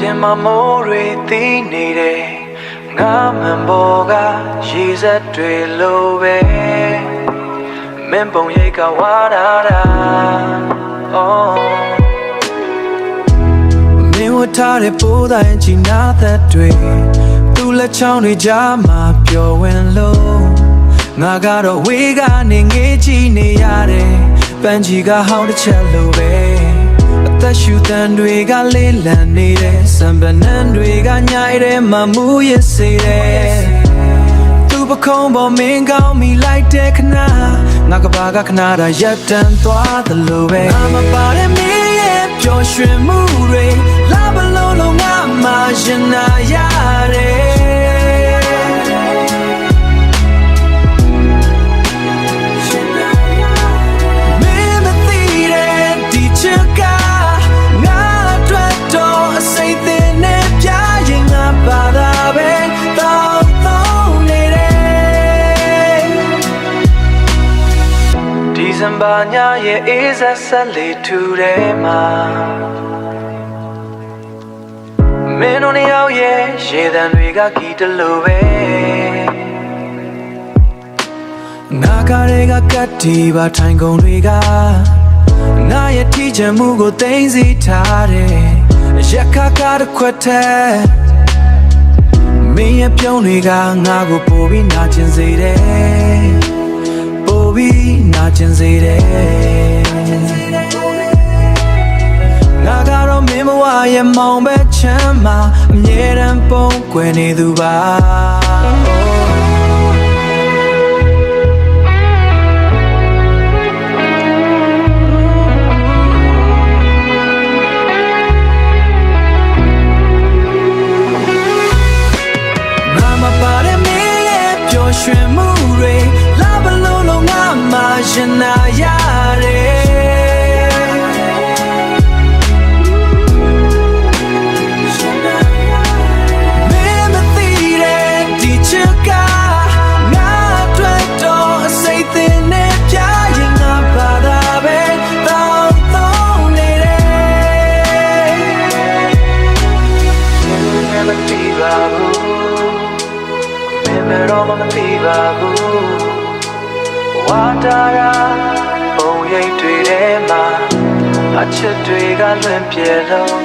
တင်မမိုးတွေတီးနေတယ်ငါမှန်ပေါ်ကရေစက်တွေလိုပဲမင်းပုံရိပ်ကဝါတာမင်းဝတ်ထားတဲ့ပိုးတိုင်းချီနာသက်တွေသူ့လက်ချောင်းတွေကြားမှာပျော်ဝင်လို့ငါကတော့ဝေးကနေငေးကြည့်နေရတယ်ပန်းချီကဟောင်းတစ်ချက်လိုပဲအသက်ရှူတန်တွေကလေးလံနေတဲ့စံပနန်းတွေကညိုင်တဲ့မမူရစေတဲ့သူပခုံးပေါ်မင်းကောင်းမိလိုက်တဲ့ခဏငါကဘာကခဏတာရပ်တန့်သွားသလိုပဲငါမပါတဲ့မင်းရဲ့ပျော်ရွှင်မှုတွေလာဘလုံးလုံးငါမှရင်နာရတယ်စံပါညာရဲ့အေးဆက်ဆက်လေးထူထဲမှာမင်းတို့နှစ်ယောက်ရဲ့ရေတံတွေကဂီတလိုပဲငါကတွေကကတ်တီပါထိုင်ကုန်တွေကငါရဲ့ထီးချင်မှုကိုသိမ်းစီထားတယ်ရက်ခါကားတစ်ခွက်ထဲမင်းရဲ့ပြုံးတွေကငါကိုပိုပြီးနာကျင်စေတယ်နာကျင်စေတယ်ငါကတော့မင်းဘဝရဲ့မောင်ပဲချမ်းမှာအမြဲတမ်းပုံကွယ်နေသူပါငါမပါတဲ့မင်းရဲ့ပျော်ရွှင်မှုတွေလာဘလုံးလုံးငါမှရင်နာရတယ်မင်းမသိတဲ့ဒီချက်ကငါအတွက်တော့အစိတ်သင်နဲ့ပြရင်ငါပါတာပဲတောင်းသုံးနေတယ်မင်းမသိပါဘူးမင်းမတော့မသိပါဘူးဝါတာရာပုံရိပ်တွေထဲမှာအချစ်တွေကလွင့်ပြေလို့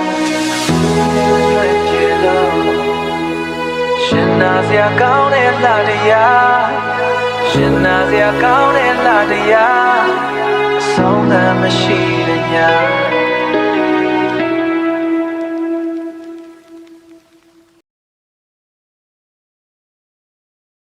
ရှင်နာစရာကောင်းတဲ့လှတရားရှင်နာစရာကောင်းတဲ့လှတရားအဆုံးသတ်မရှိတဲ့ညာ